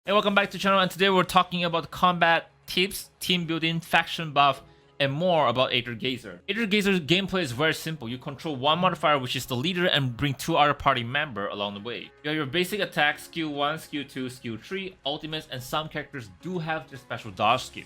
Hey, welcome back to the channel, and today we're talking about combat tips, team building, faction buff, and more about Aether Gazer. Aether Gazer's gameplay is very simple. You control one modifier, which is the leader, and bring two other party members along the way. You have your basic attack, skill 1, skill 2, skill 3, ultimates, and some characters do have their special dodge skill.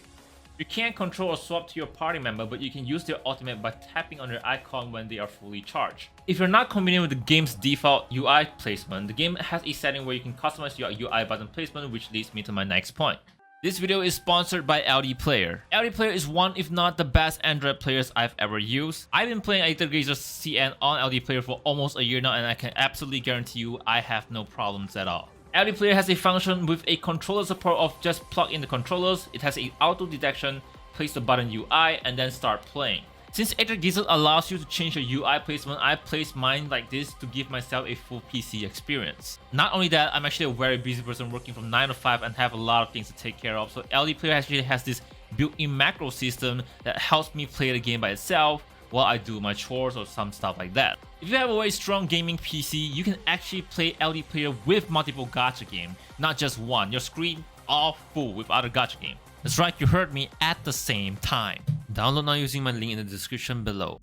You can't control or swap to your party member, but you can use their ultimate by tapping on their icon when they are fully charged. If you're not convenient with the game's default UI placement, the game has a setting where you can customize your UI button placement, which leads me to my next point. This video is sponsored by LD Player. LD Player is one, if not the best Android players I've ever used. I've been playing Aether Gazer CN on LD Player for almost a year now, and I can absolutely guarantee you I have no problems at all. LD Player has a function with a controller support of just plug in the controllers. It has a auto detection, place the button UI, and then start playing. Since Aether Gazer allows you to change your UI placement, I placed mine like this to give myself a full PC experience. Not only that, I'm actually a very busy person working from 9 to 5 and have a lot of things to take care of, so LD Player actually has this built-in macro system that helps me play the game by itself while I do my chores or some stuff like that. If you have a very strong gaming PC, you can actually play LD Player with multiple gacha games, not just one. Your screen all full with other gacha games. That's right, you heard me, at the same time. Download now using my link in the description below.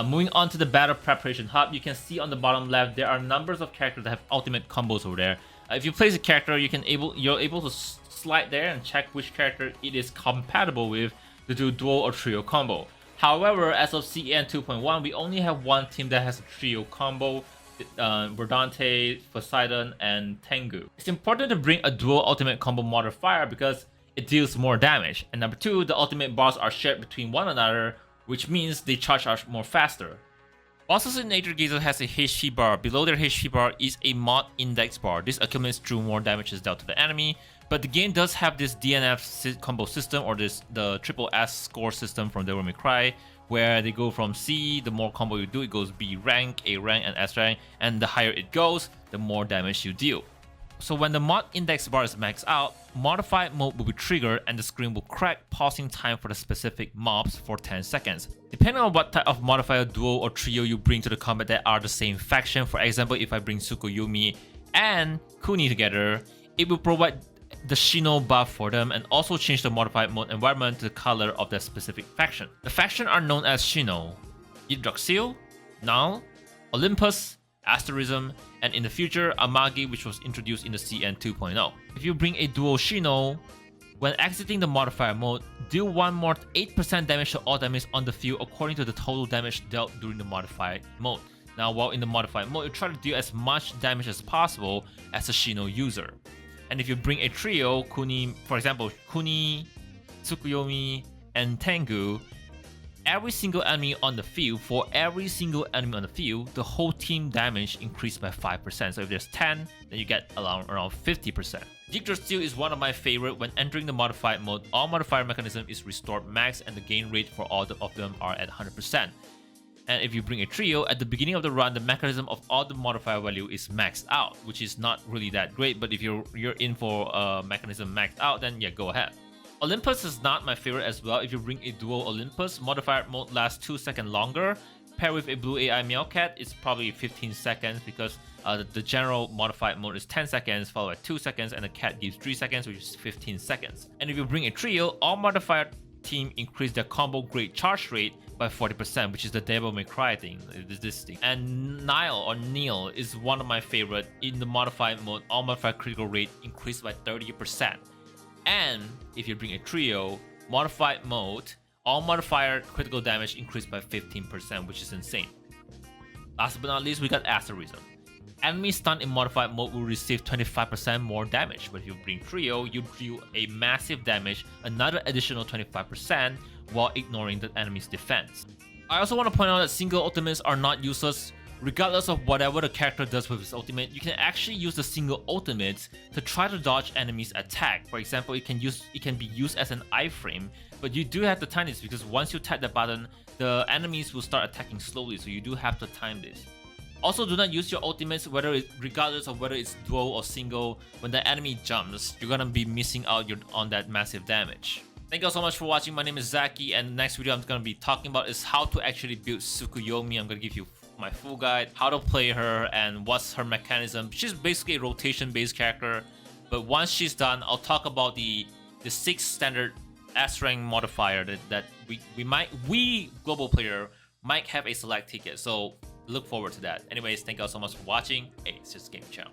Moving on to the battle preparation hub, you can see on the bottom left there are numbers of characters that have ultimate combos over there. If you place a character, you're able to slide there and check which character it is compatible with to do duo or trio combo. However, as of CEN 2.1, we only have one team that has a trio combo. Verdante, Poseidon, and Tengu. It's important to bring a dual ultimate combo modifier because it deals more damage. And number 2, the ultimate bars are shared between one another, which means they charge us more faster. Bosses in Aether Gazer has a HP bar. Below their HP bar is a mod index bar. This accumulates through more damage is dealt to the enemy. But the game does have this DNF combo system, or the triple S score system from Devil May Cry, where they go from C, the more combo you do, it goes B rank, A rank, and S rank, and the higher it goes, the more damage you deal. So when the mod index bar is maxed out, modified mode will be triggered and the screen will crack, pausing time for the specific mobs for 10 seconds. Depending on what type of modifier, duo, or trio you bring to the combat that are the same faction, for example, if I bring Tsukuyomi and Kuni together, it will provide the Shino buff for them and also change the modified mode environment to the color of that specific faction. The faction are known as Shino, Yggdrasil, Null, Olympus, Asterism, and in the future, Amagi, which was introduced in the CN 2.0. If you bring a duo Shino, when exiting the modifier mode, deal one more 8% damage to all enemies on the field according to the total damage dealt during the modified mode. Now, while in the modified mode, you try to deal as much damage as possible as a Shino user. And if you bring a trio, Kuni, for example, Kuni, Tsukuyomi, and Tengu, every single enemy on the field, the whole team damage increased by 5%. So if there's 10, then you get around 50%. Yggdrasil is one of my favorite. When entering the modified mode, all modifier mechanism is restored max and the gain rate for all of them are at 100%. And if you bring a trio, at the beginning of the run, the mechanism of all the modifier value is maxed out, which is not really that great, but if you're in for a mechanism maxed out, then yeah, go ahead. Olympus is not my favorite as well. If you bring a duo Olympus, modifier mode lasts 2 seconds longer. Paired with a blue AI Meowcat, it's probably 15 seconds because the general modified mode is 10 seconds, followed by 2 seconds, and the cat gives 3 seconds, which is 15 seconds. And if you bring a trio, all modifier team increase their combo grade charge rate by 40%, which is the Devil May Cry thing, this thing. And Neil is one of my favorite. In the modified mode, all modifier critical rate increased by 30%. And if you bring a trio, modified mode, all modifier critical damage increased by 15%, which is insane. Last but not least, we got Asterism. Enemies stunned in modified mode will receive 25% more damage, but if you bring trio, you deal a massive damage, another additional 25%, while ignoring the enemy's defense. I also want to point out that single ultimates are not useless. Regardless of whatever the character does with his ultimate, you can actually use the single ultimates to try to dodge enemies' attack. For example, it can be used as an iframe, but you do have to time this because once you tap the button, the enemies will start attacking slowly, so you do have to time this. Also, do not use your ultimates regardless of whether it's duo or single. When the enemy jumps, you're gonna be missing out on that massive damage. Thank you all so much for watching. My name is Zackie, and the next video I'm going to be talking about is how to actually build Tsukuyomi. I'm going to give you my full guide, how to play her, and what's her mechanism. She's basically a rotation-based character, but once she's done, I'll talk about the 6 standard S rank modifier that we global player might have a select ticket. So look forward to that. Anyways, thank you all so much for watching. Hey, it's just Game Channel.